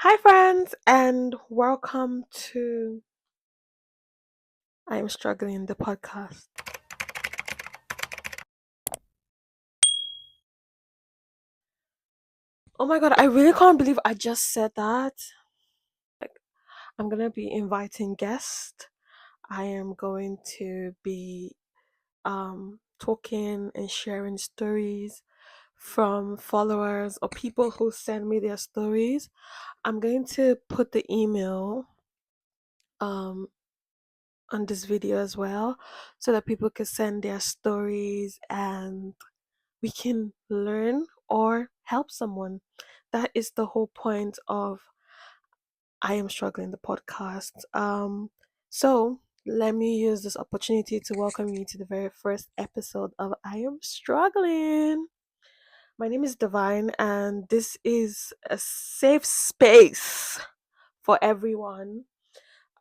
Hi, friends, and welcome to I Am Struggling the podcast. Oh my god, I really can't believe I just said that. Like, I'm gonna be inviting guests. I am going to be talking and sharing stories from followers or people who send me their stories. I'm going to put the email um on this video as well so that people can send their stories and we can learn or help someone. That is the whole point of I Am Struggling the podcast. So let me use this opportunity to welcome you to the very first episode of I Am Struggling. My name is Divine, and this is a safe space for everyone.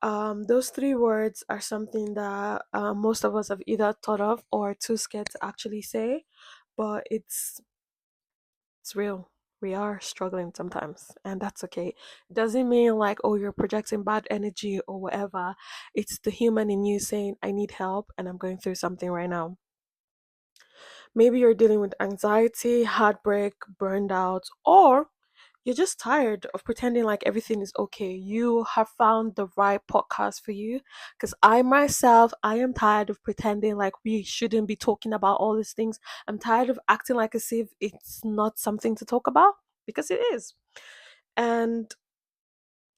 Those three words are something that most of us have either thought of or too scared to actually say, but it's real. We are struggling sometimes, and that's okay. It doesn't mean like, oh, you're projecting bad energy or whatever. It's the human in you saying, I need help and I'm going through something right now. Maybe you're dealing with anxiety, heartbreak, burned out, or you're just tired of pretending like everything is okay. You have found the right podcast for you because I myself, I am tired of pretending like we shouldn't be talking about all these things. I'm tired of acting like as if it's not something to talk about because it is. And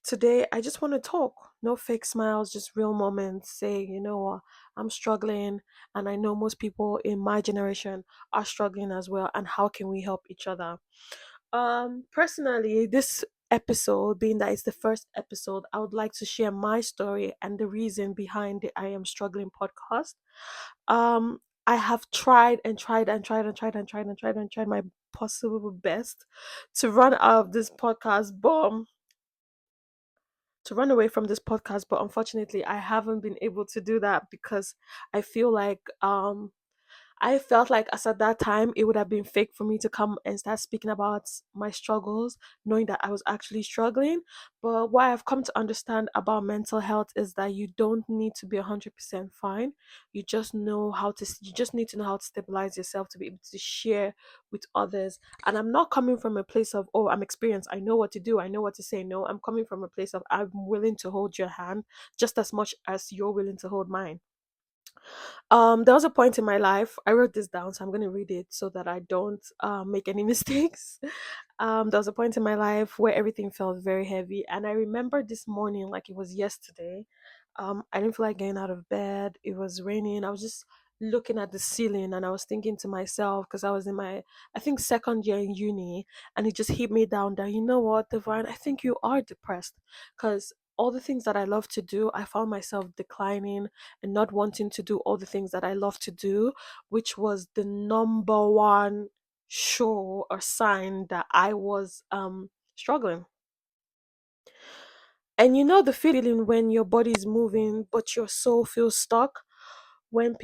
today I just want to talk. No fake smiles, just real moments. Say, you know what, I'm struggling, and I know most people in my generation are struggling as well. And how can we help each other? Personally, this episode, being that it's the first episode, I would like to share my story and the reason behind the I Am Struggling podcast. I have tried and tried and tried and tried and tried and tried and tried my possible best to run out of this podcast, but to run away from this podcast, but unfortunately I haven't been able to do that because I feel like I felt like as at that time it would have been fake for me to come and start speaking about my struggles, knowing that I was actually struggling. But what I've come to understand about mental health is that you don't need to be 100% fine. You just need to know how to stabilize yourself to be able to share with others. And I'm not coming from a place of, oh, I'm experienced, I know what to do, I know what to say. No, I'm coming from a place of, I'm willing to hold your hand just as much as you're willing to hold mine. There was a point in my life, I wrote this down, so I'm going to read it so that I don't make any mistakes. There was a point in my life where everything felt very heavy, and I remember this morning like it was yesterday. I didn't feel like getting out of bed. It was raining. I was just looking at the ceiling, and I was thinking to myself because I was in my, I think, second year in uni, and it just hit me down that, you know what, Divine, I think you are depressed because all the things that I love to do, I found myself declining and not wanting to do all the things that I love to do, which was the number one show or sign that I was struggling. And you know the feeling when your body is moving but your soul feels stuck, when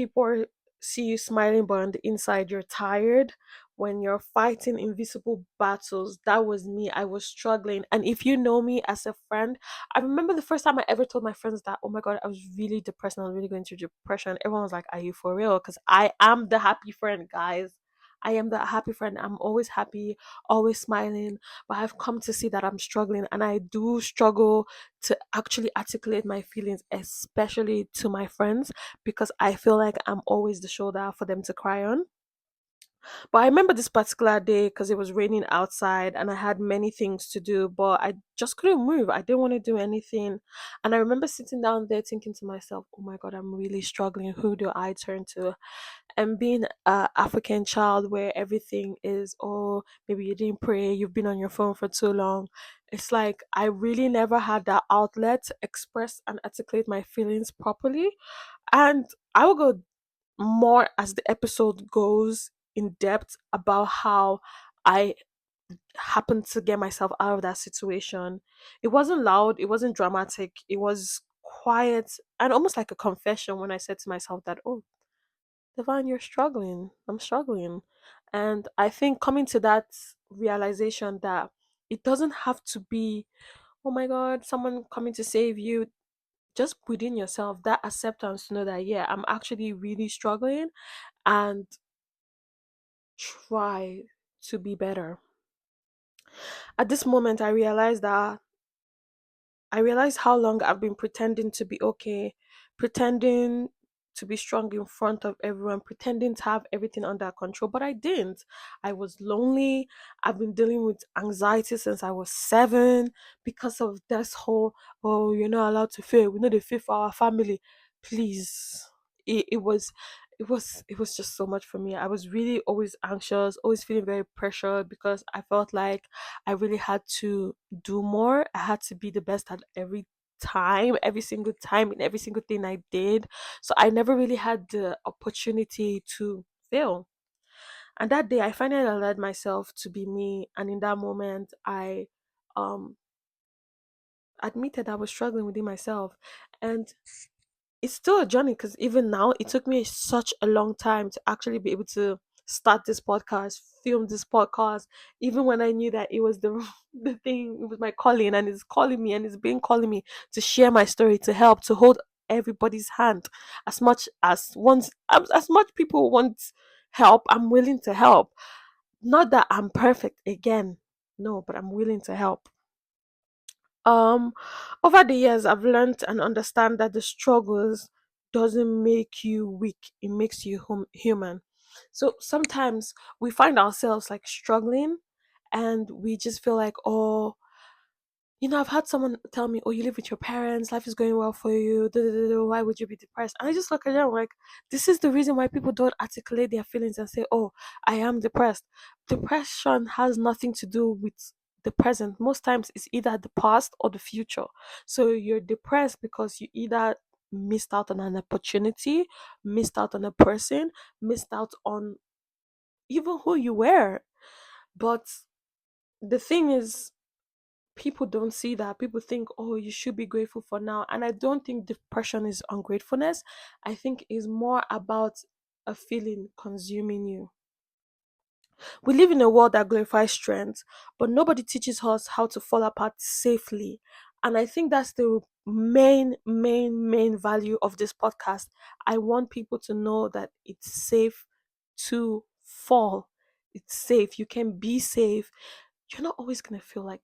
see you smiling but on the inside you're tired, when you're fighting invisible battles. That was me. I was struggling. And if you know me as a friend, I remember the first time I ever told my friends that, oh my god, I was really depressed and I was really going through depression. Everyone was like, are you for real? Because I am the happy friend, guys. I am the happy friend. I'm always happy, always smiling, but I've come to see that I'm struggling, and I do struggle to actually articulate my feelings, especially to my friends, because I feel like I'm always the shoulder for them to cry on. But I remember this particular day because it was raining outside and I had many things to do, but I just couldn't move. I didn't want to do anything. And I remember sitting down there thinking to myself, oh my God, I'm really struggling. Who do I turn to? And being a African child where everything is, oh, maybe you didn't pray, you've been on your phone for too long. It's like I really never had that outlet to express and articulate my feelings properly. And I will go more as the episode goes in depth about how I happened to get myself out of that situation. It wasn't loud, it wasn't dramatic, it was quiet and almost like a confession when I said to myself that, oh, Divine, you're struggling. I'm struggling. And I think coming to that realization that it doesn't have to be oh my god, someone coming to save you. Just within yourself, that acceptance to know that, yeah, I'm actually really struggling, and try to be better. At this moment, I realized how long I've been pretending to be okay, pretending to be strong in front of everyone, pretending to have everything under control, but I didn't. I was lonely. I've been dealing with anxiety since I was 7 because of this whole, oh, you're not allowed to fail. We know the fail for our family. Please. It was just so much for me. I was really always anxious, always feeling very pressured because I felt like I really had to do more. I had to be the best at every time, every single time, in every single thing I did. So I never really had the opportunity to fail. And that day, I finally allowed myself to be me. And in that moment, I um, admitted I was struggling within myself. And it's still a journey because even now it took me such a long time to actually be able to start this podcast, film this podcast, even when I knew that it was the the thing, it was my calling, and it's calling me, and it's been calling me to share my story, to help, to hold everybody's hand. As much people want help, I'm willing to help. Not that I'm perfect again, no, but I'm willing to help. um Over the years, I've learned and understand that the struggles doesn't make you weak, it makes you human. So sometimes we find ourselves like struggling, and we just feel like, oh, I've had someone tell me, "Oh, you live with your parents, life is going well for you. Da, da, da, da, why would you be depressed?" And I just look at them like, this is the reason why people don't articulate their feelings and say, "Oh, I am depressed." Depression has nothing to do with the present. Most times, it's either the past or the future. So you're depressed because you either missed out on an opportunity, missed out on a person, missed out on even who you were. But the thing is, people don't see that. People think, oh, you should be grateful for now. And I don't think depression is ungratefulness. I think it's more about a feeling consuming you. We live in a world that glorifies strength, but nobody teaches us how to fall apart safely. And I think that's the main value of this podcast. I want people to know that it's safe to fall. It's safe. You can be safe. You're not always gonna feel like,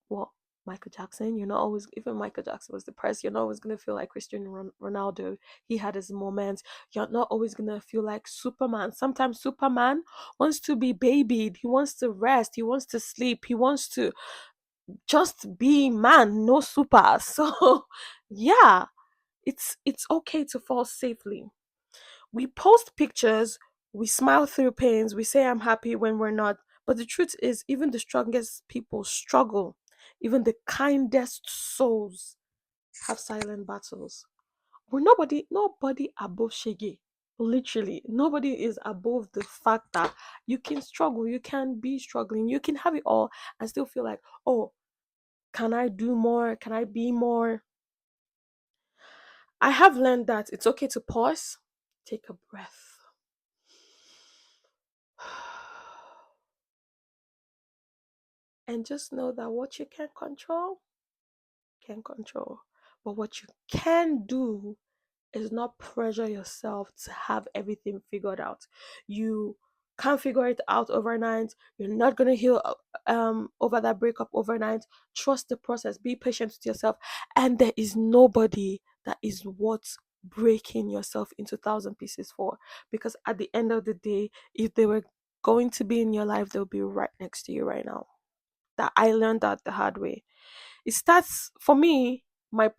well, Michael Jackson. You're not always, even Michael Jackson was depressed. You're not always gonna feel like Cristiano Ronaldo. He had his moments. You're not always gonna feel like Superman. Sometimes Superman wants to be babied. He wants to rest. He wants to sleep. He wants to just be man, no super. So yeah, it's okay to fall safely. We post pictures, we smile through pains, we say I'm happy when we're not. But the truth is, even the strongest people struggle. Even the kindest souls have silent battles. We're nobody above Shege. Literally, nobody is above the fact that you can struggle, you can be struggling, you can have it all and still feel like, oh, can I do more? Can I be more? I have learned that it's okay to pause, take a breath, and just know that what you can control. But what you can do is not pressure yourself to have everything figured out. You can't figure it out overnight. You're not gonna heal over that breakup overnight. Trust the process. Be patient with yourself. And there is nobody that is worth breaking yourself into thousand pieces for. Because at the end of the day, if they were going to be in your life, they'll be right next to you right now. That I learned that the hard way. It starts for me, my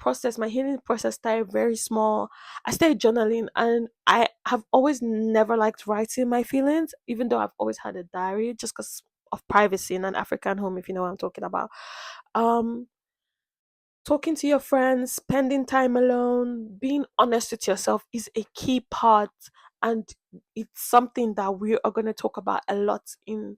healing process started very small. I started journaling, and I have always never liked writing my feelings, even though I've always had a diary just because of privacy in an African home, if you know what I'm talking about. Um Talking to your friends, spending time alone, being honest with yourself is a key part, and it's something that we are going to talk about a lot in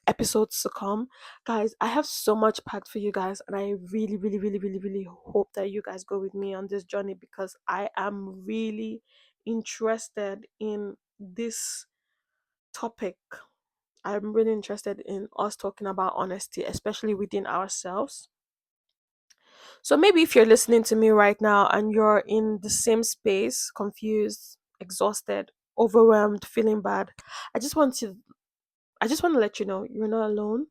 episodes to come. Guys, I have so much packed for you guys, and I really hope that you guys go with me on this journey because I am really interested in this topic. I'm really interested in us talking about honesty, especially within ourselves. So maybe if you're listening to me right now and you're in the same space, confused, exhausted, overwhelmed, feeling bad, I just want to I just want to let you know you're not alone.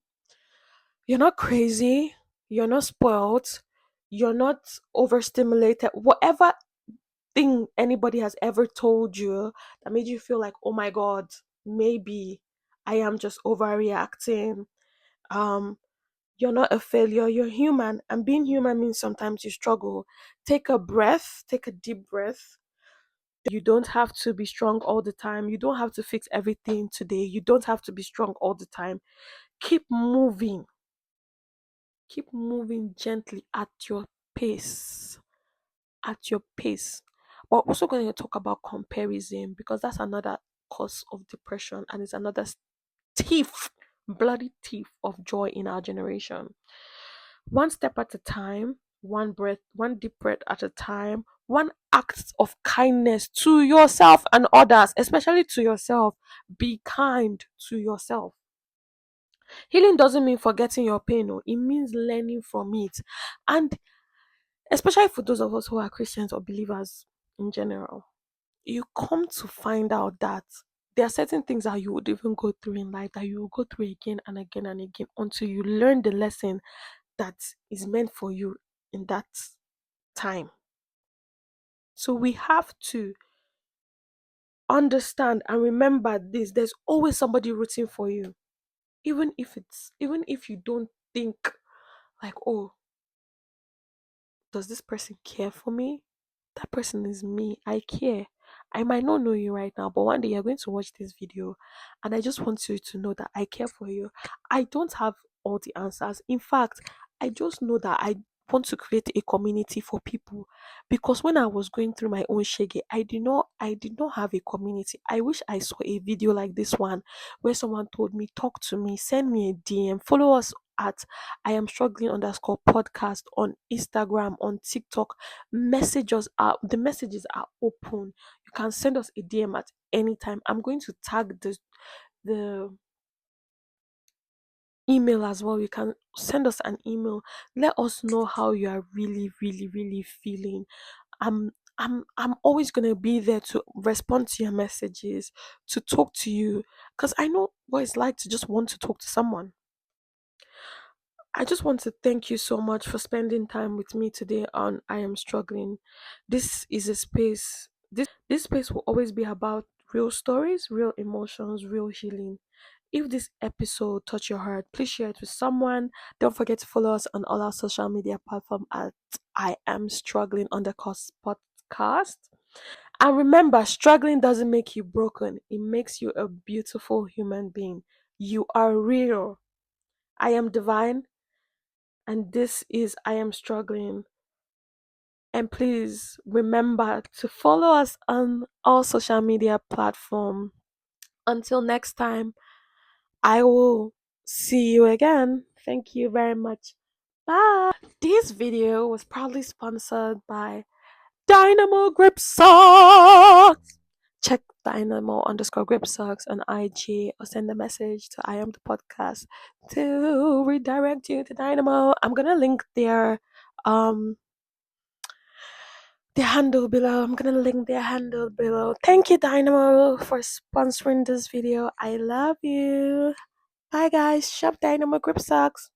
You're not crazy. You're not spoiled. You're not overstimulated. Whatever thing anybody has ever told you that made you feel like, oh my God, maybe I am just overreacting. Um, you're not a failure. You're human. And being human means sometimes you struggle. Take a breath, take a deep breath. You don't have to be strong all the time. You don't have to fix everything today. You don't have to be strong all the time. Keep moving. Keep moving gently at your pace. At your pace. We're also going to talk about comparison because that's another cause of depression and it's another thief, bloody thief of joy in our generation. One step at a time, one breath, one deep breath at a time, one act of kindness to yourself and others, especially to yourself. Be kind to yourself. Healing doesn't mean forgetting your pain, no, it means learning from it. And especially for those of us who are Christians or believers in general, you come to find out that there are certain things that you would even go through in life that you will go through again and again and again until you learn the lesson that is meant for you in that time. So we have to understand and remember this, there's always somebody rooting for you. Even if you don't think like, oh, does this person care for me? That person is me. I care. I might not know you right now, but one day you're going to watch this video, and I just want you to know that I care for you. I don't have all the answers. In fact, I just know that I want to create a community for people because when I was going through my own shege, I did not have a community. I wish I saw a video like this one where someone told me, talk to me, send me a DM, follow us at iam struggling_podcast on Instagram, on TikTok. The messages are open. You can send us a DM at any time. I'm going to tag the email as well. You can send us an email. Let us know how you are really, really, really feeling. I'm always gonna be there to respond to your messages, to talk to you, because I know what it's like to just want to talk to someone. I just want to thank you so much for spending time with me today on I Am Struggling. This is a space. This space will always be about real stories, real emotions, real healing. If this episode touched your heart, please share it with someone. Don't forget to follow us on all our social media platforms at I Am Struggling underscore podcast. And remember, struggling doesn't make you broken. It makes you a beautiful human being. You are real. I am divine, and this is I Am Struggling. And please remember to follow us on all social media platforms. Until next time, I will see you again. Thank you very much. Bye. This video was proudly sponsored by Dynamo Grip Socks. Check Dynamo underscore Grip Socks on IG or send a message to I am the podcast to redirect you to Dynamo. I'm gonna link um their handle below. I'm gonna link their handle below. Thank you, Dynamo, for sponsoring this video. I love you. Bye guys. Shop Dynamo Grip Socks.